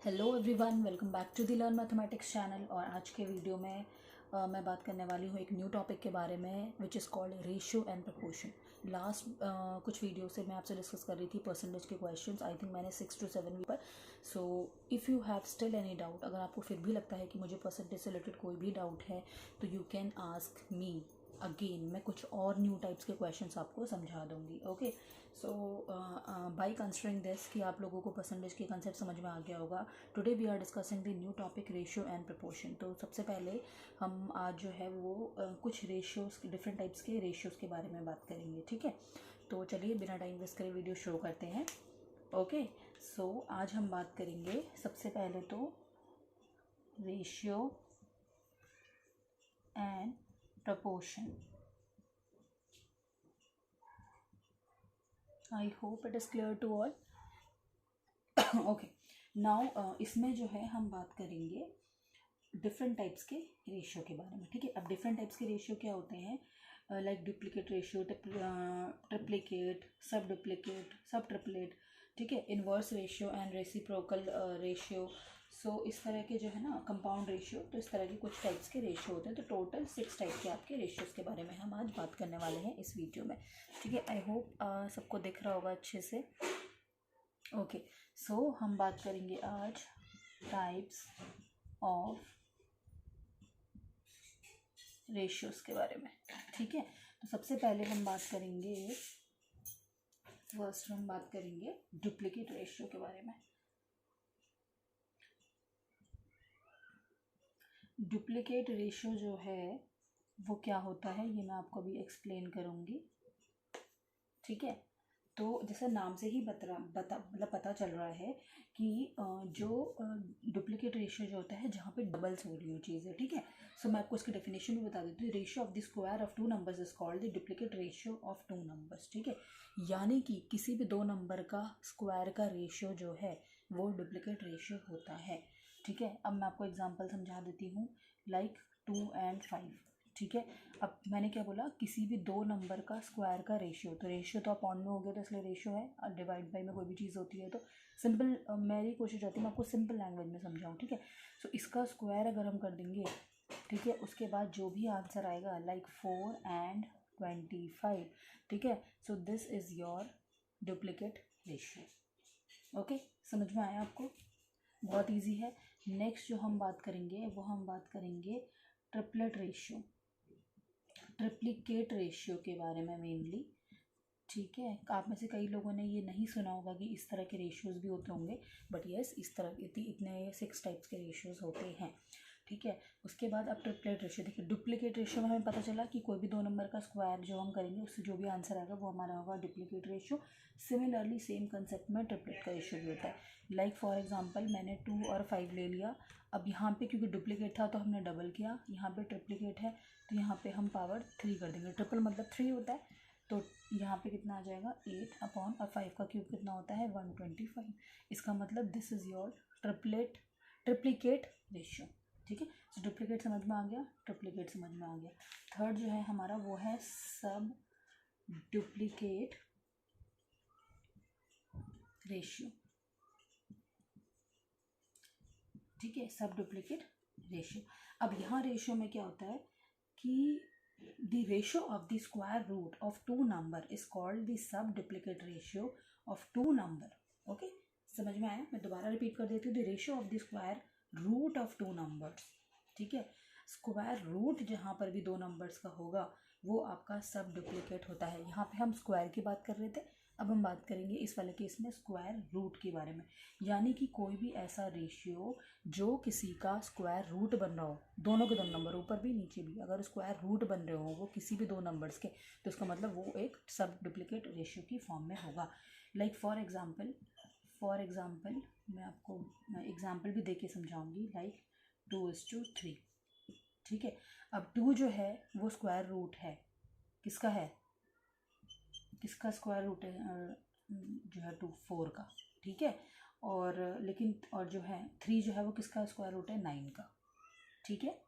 Hello everyone, welcome back to the learn mathematics channel. और आज के वीडियो में मैं बात करने वाली हूँ एक न्यू टॉपिक के बारे में which is called ratio and proportion. Last कुछ वीडियो से मैं आपसे डिस्कस कर रही थी परसेंटेज के क्वेश्चंस। आई थिंक मैंने 6 to 7 पर। So if you have still any doubt, अगर आपको फिर भी लगता है कि मुझे परसेंटेज से रिलेटेड कोई भी डाउट है तो you can ask me again. मैं कुछ और न्यू टाइप्स के क्वेश्चंस आपको समझा दूंगी। Okay, so by considering this कि आप लोगों को परसेंटेज के कंसेप्ट समझ में आ गया होगा, today we are discussing the new topic ratio and proportion. तो सबसे पहले हम आज जो है वो कुछ रेशियोज, डिफरेंट टाइप्स के रेशियोज़ के बारे में बात करेंगे। ठीक है, तो चलिए बिना टाइम वेस्ट करे वीडियो शुरू करते हैं। ओके, सो आज हम बात करेंगे सबसे पहले तो ratio and proportion. I hope it is clear to all. Okay, now इसमें जो है हम बात करेंगे डिफरेंट टाइप्स के रेशियो के बारे में। ठीक है, अब डिफरेंट टाइप्स के रेशियो क्या होते हैं? Like duplicate ratio, triplicate, sub duplicate, sub triplet. ठीक है, inverse ratio and reciprocal ratio. So इस तरह के जो है ना कंपाउंड रेशियो, तो इस तरह के कुछ टाइप्स के रेशियो होते हैं। तो टोटल 6 टाइप के आपके रेशियोज़ के बारे में हम आज बात करने वाले हैं इस वीडियो में। ठीक है, आई होप सबको दिख रहा होगा अच्छे से। ओके, सो हम बात करेंगे आज टाइप्स ऑफ रेशियोज़ के बारे में। ठीक है, तो सबसे पहले हम बात करेंगे, फर्स्ट हम बात करेंगे डुप्लीकेट रेशियो के बारे में। डुप्लीकेट रेशियो जो है वो क्या होता है ये मैं आपको अभी एक्सप्लेन करूँगी। ठीक है, तो जैसे नाम से ही पता चल रहा है कि जो डुप्लीकेट रेशियो जो होता है जहाँ पे डबल्स हो रही हो चीज़ें। ठीक है, सो मैं आपको इसकी डेफिनेशन भी बता देती हूँ। Ratio of the square of two numbers is called the duplicate ratio of two numbers. ठीक है, यानी कि किसी भी दो नंबर का स्क्वायर का रेशियो जो है वो डुप्लीकेट रेशियो होता है। ठीक है, अब मैं आपको एग्जांपल समझा देती हूँ, लाइक 2 and 5। ठीक है, अब मैंने क्या बोला, किसी भी दो नंबर का स्क्वायर का रेशियो, तो रेशियो तो अपॉन में हो गया तो इसलिए रेशियो है, और डिवाइड बाई में कोई भी चीज़ होती है तो सिंपल, मेरी कोशिश रहती है मैं आपको सिंपल लैंग्वेज में समझाऊँ। ठीक है, सो इसका स्क्वायर अगर हम कर देंगे, ठीक है, उसके बाद जो भी आंसर आएगा लाइक 4 and 25। ठीक है, so this is your duplicate ratio. Okay, समझ में आया आपको? बहुत इजी है। नेक्स्ट जो हम बात करेंगे वो हम बात करेंगे ट्रिपलेट रेशियो, ट्रिप्लिकेट रेशियो के बारे में मेनली। ठीक है, आप में से कई लोगों ने ये नहीं सुना होगा कि इस तरह के रेशियोज़ भी होते होंगे, बट यस, इस तरह इतने 6 टाइप्स के रेशियोज़ होते हैं। ठीक है, उसके बाद अब ट्रिपलेट रेशियो। देखिए, डुप्लीकेट रेशियो में हमें पता चला कि कोई भी दो नंबर का स्क्वायर जो हम करेंगे उससे जो भी आंसर आएगा वो हमारा होगा duplicate ratio. Similarly same concept में ट्रिपलेट का रेशियो भी होता है। लाइक फॉर एग्जांपल मैंने 2 और 5 ले लिया। अब यहाँ पे क्योंकि डुप्लीकेट था तो हमने डबल किया, यहाँ पे ट्रिप्लीकेट है तो यहाँ पे हम पावर 3 कर देंगे। ट्रिपल मतलब 3 होता है, तो यहाँ पे कितना आ जाएगा 8 अपॉन, और 5 का क्यूब कितना होता है 125। इसका मतलब this is your triplicate ratio. ठीक है, तो डुप्लीकेट समझ में आ गया, ट्रिप्लीकेट समझ में आ गया। थर्ड जो है हमारा वो है सब डुप्लीकेट रेशियो। ठीक है, सब डुप्लीकेट रेशियो। अब यहाँ रेशियो में क्या होता है कि the ratio of the square root of two number is called the sub duplicate ratio of two number. Okay, समझ में आया? मैं दोबारा रिपीट कर देती हूँ, the ratio of the square root of two numbers. ठीक है, स्क्वायर रूट जहाँ पर भी दो नंबर्स का होगा वो आपका सब डुप्लीकेट होता है। यहाँ पे हम स्क्वायर की बात कर रहे थे, अब हम बात करेंगे इस वाले केस में स्क्वायर रूट के बारे में। यानी कि कोई भी ऐसा रेशियो जो किसी का स्क्वायर रूट बन रहा हो, दोनों के दोनों नंबर ऊपर भी नीचे भी अगर स्क्वायर रूट बन रहे हो वो किसी भी दो नंबर्स के, तो इसका मतलब वो एक सब डुप्लीकेट रेशियो की फॉर्म में होगा। लाइक फॉर एग्जाम्पल मैं आपको एग्जाम्पल भी दे के समझाऊंगी, लाइक 2:3। ठीक है, अब 2 जो है वो स्क्वायर रूट है, किसका है, किसका स्क्वायर रूट है जो है 2, 4 का। ठीक है, और लेकिन और जो है 3 जो है वो किसका स्क्वायर रूट है 9 का। ठीक है,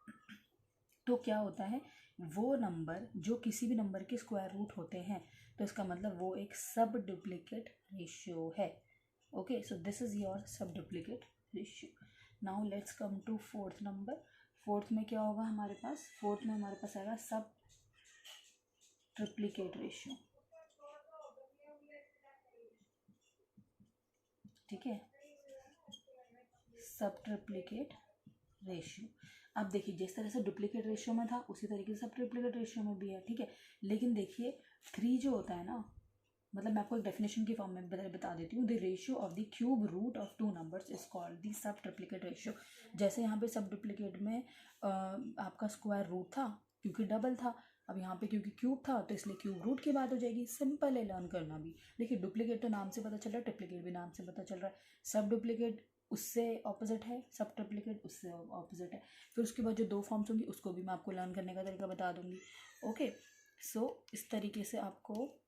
तो क्या होता है, वो नंबर जो किसी भी नंबर के स्क्वायर रूट होते हैं तो इसका मतलब वो एक सब डुप्लीकेट रेशियो है। Okay, so this is your sub duplicate ratio. Now let's come to fourth number. Fourth में क्या होगा हमारे पास? फोर्थ में हमारे पास आएगा सब ट्रिप्लिकेट रेशियो। ठीक है, सब ट्रिप्लिकेट रेशियो। अब देखिए जिस तरह से डुप्लीकेट रेशियो में था उसी तरीके से सब ट्रिप्लिकेट रेशियो में भी है। ठीक है, लेकिन देखिए 3 जो होता है ना, मतलब मैं आपको एक डेफिनेशन की फॉर्म में बता देती हूँ। The ratio of the cube root of 2 numbers is called the sub triplicate ratio. जैसे यहाँ पे सब डुप्लीकेट में आपका स्क्वायर रूट था क्योंकि डबल था, अब यहाँ पे क्योंकि क्यूब था तो इसलिए क्यूब रूट की बात हो जाएगी। सिंपल है लर्न करना भी। देखिए डुप्लीकेट तो नाम से पता चल रहा है, ट्रिप्लीकेट भी नाम से पता चल रहा है। सब डुप्लीकेट उससे ऑपोजिट है, सब ट्रिप्लीकेट उससे ऑपोजिट है। फिर उसके बाद जो 2 फॉर्म्स होंगी उसको भी मैं आपको लर्न करने का तरीका बता दूंगी। ओके, सो इस तरीके से आपको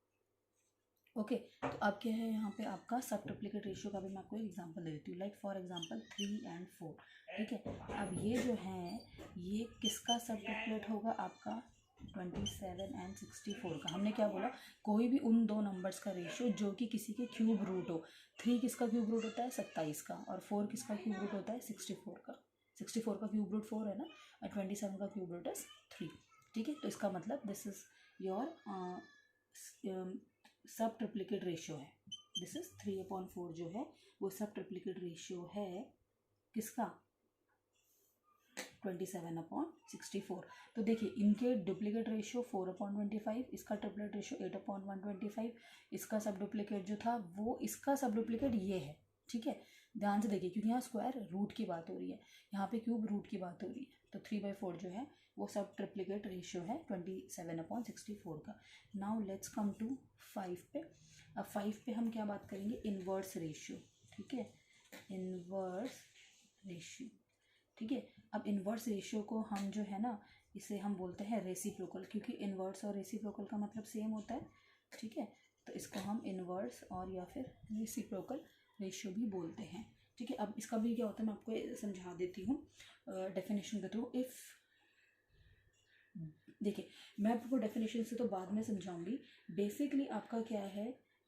ओके तो अब क्या है यहाँ पे आपका सब ट्रिप्लिकेट रेशियो का भी मैं आपको एक एग्जांपल दे देती हूँ। Like for example 3 and 4। ठीक है, अब ये जो है ये किसका सब ट्रिप्लेट होगा? आपका 27 and 64 का। हमने क्या बोला? कोई भी उन 2 नंबर्स का रेशियो जो कि किसी के क्यूब रूट हो। 3 किसका क्यूब रूट होता है? 27 का। और 4 किसका क्यूब रूट होता है? 64 का। 64 का क्यूब रूट 4 है ना, और 27 का क्यूब रूट इज 3। ठीक है, तो इसका मतलब दिस इज योर सब ट्रिप्लिकेट रेशियो है। दिस इज 3/4 जो है वो सब ट्रिप्लिकेट रेशियो है किसका? 27/64। तो देखिए इनके डुप्लीकेट रेशियो 4/25, इसका ट्रिपलेट रेशियो 8/125, इसका सब डुप्लीकेट जो था वो इसका सब डुप्लीकेट ये है। ठीक है, ध्यान से देखिए क्योंकि यहाँ स्क्वायर रूट की बात हो रही है, यहाँ पे क्यूब रूट की बात हो रही है। तो 3/4 जो है वो सब ट्रिप्लिकेट रेशियो है 27/64 का। नाउ लेट्स कम टू 5 पे। अब 5 पे हम क्या बात करेंगे? Inverse ratio. ठीक है, इनवर्स रेशियो। ठीक है, अब इनवर्स रेशियो को हम जो है ना इसे हम बोलते हैं रेसिप्रोकल, क्योंकि इनवर्स और रेसिप्रोकल का मतलब सेम होता है। ठीक है, तो इसको हम इनवर्स और या फिर रेसिप्रोकल रेशियो भी बोलते हैं। ठीक है, अब इसका भी क्या होता है मैं आपको समझा देती हूँ डेफिनेशन के थ्रू। इफ़ देखिए मैं आपको डेफिनेशन से तो बाद में समझाऊंगी। बेसिकली आपका क्या है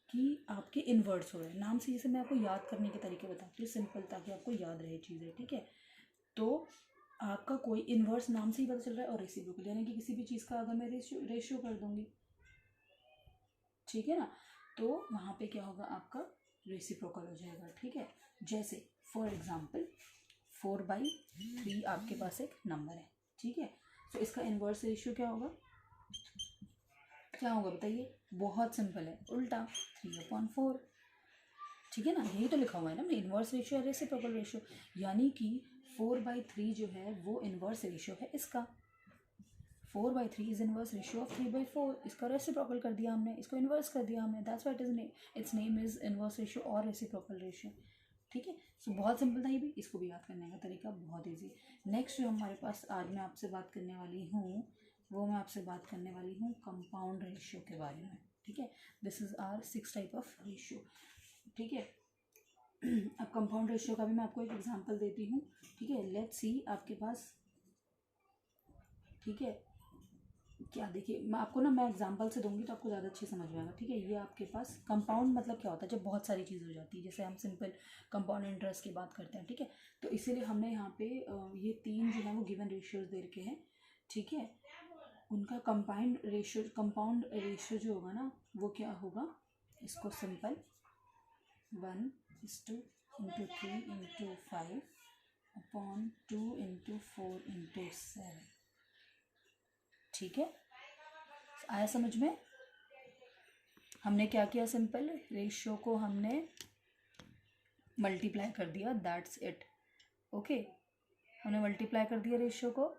कि आपके इनवर्स हो रहे हैं नाम से, जैसे मैं आपको याद करने के तरीके बताती हूँ सिंपल, ताकि आपको याद रहे चीज़ें। ठीक है, तो आपका कोई इनवर्स नाम से ही पता चल रहा है, और रेसिप्रोकल यानी कि किसी भी चीज़ का अगर मैं रेशियो कर दूंगी, ठीक है ना, तो वहाँ पे क्या होगा? आपका रेसिप्रोकल हो जाएगा। ठीक है, जैसे फॉर एग्जांपल 4/3 आपके पास एक नंबर है। ठीक है, तो इसका इनवर्स रेशियो क्या होगा? क्या होगा बताइए? बहुत सिंपल है, उल्टा 3/4। ठीक है ना, यही तो लिखा हुआ है ना इनवर्स रेशियो है रेसिप्रोकल रेशियो, यानी कि 4/3 जो है वो इनवर्स रेशियो है इसका। 4/3 इज इनवर्स रेशियो ऑफ 3/4। इसका रेसिप्रोकल कर दिया हमने, इसको इनवर्स कर दिया हमने, that's what it's name is inverse ratio और रेसिप्रोकल रेशियो। ठीक है, सो बहुत सिंपल था ये भी, इसको भी याद करने का तरीका बहुत ईजी। नेक्स्ट जो हमारे पास आज मैं आपसे बात करने वाली हूँ वो मैं आपसे बात करने वाली हूँ कंपाउंड रेशियो के बारे में। ठीक है, this is are 6 type of ratio. ठीक है, अब कंपाउंड रेशियो का भी मैं आपको एक एग्जांपल देती हूँ। ठीक है, लेट्स सी आपके पास। ठीक है, क्या देखिए मैं एग्जांपल से दूंगी तो आपको ज़्यादा अच्छे समझ में आएगा। ठीक है, ये आपके पास कंपाउंड मतलब क्या होता है? जब बहुत सारी चीज़ हो जाती है, जैसे हम सिंपल कंपाउंड इंटरेस्ट की बात करते हैं। ठीक है, तो इसीलिए हमने यहाँ पे ये 3 जो है वो गिवन रेशियोज दे रखे हैं। ठीक है, उनका कंपाउंड रेशियो जो होगा ना वो क्या होगा? इसको सिंपल 1:2/5/2/4/7। ठीक है, आया समझ में? हमने क्या किया? सिंपल रेशियो को हमने मल्टीप्लाई कर दिया, दैट्स इट। ओके, हमने मल्टीप्लाई कर दिया रेशियो को।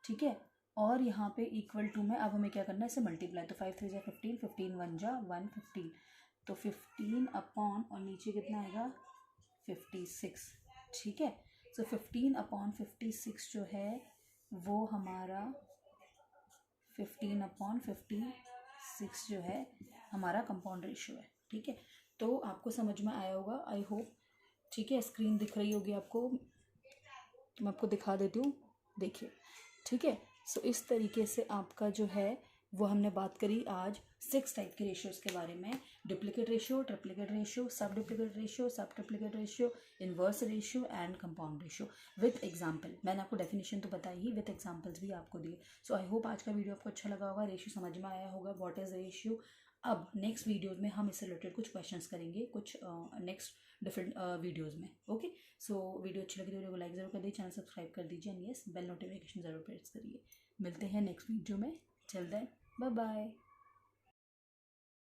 ठीक है, और यहाँ पे इक्वल टू में अब हमें क्या करना है? इसे मल्टीप्लाई। तो 5 3 जा 15, 15 1 जा 115, तो 15 अपॉन और नीचे कितना आएगा? 56। ठीक है, सो 15/56 जो है वो हमारा 15/56 जो है हमारा कंपाउंड रेशियो है। ठीक है, तो आपको समझ में आया होगा, आई होप। ठीक है, स्क्रीन दिख रही होगी आपको, मैं आपको दिखा देती हूँ, देखिए। ठीक है, सो इस तरीके से आपका जो है वो हमने बात करी आज 6 टाइप के रेशियोज़ के बारे में। डुप्लीकेट रेशियो, ट्रिप्लीकेट रेशियो, सब डुप्लीकेट रेशियो, सब triplicate ratio, inverse ratio and compound ratio with example. मैंने आपको डेफिनेशन तो बताई ही, विथ एग्जाम्पल्स भी आपको दिए। सो आई होप आज का वीडियो आपको अच्छा लगा होगा, रेशियो समझ में आया होगा, व्हाट इज़ रेशियो। अब नेक्स्ट वीडियोज़ में हम इससे रिलेटेड कुछ क्वेश्चंस करेंगे, कुछ नेक्स्ट डिफरेंट वीडियोज़ में। ओके, सो वीडियो अच्छी लगी तो वीडियो को लाइक ज़रूर कर दीजिए, चैनल सब्सक्राइब कर दीजिए एंड यस बेल नोटिफिकेशन ज़रूर प्रेस करिए। मिलते हैं नेक्स्ट वीडियो में, चल देन बाय बाय।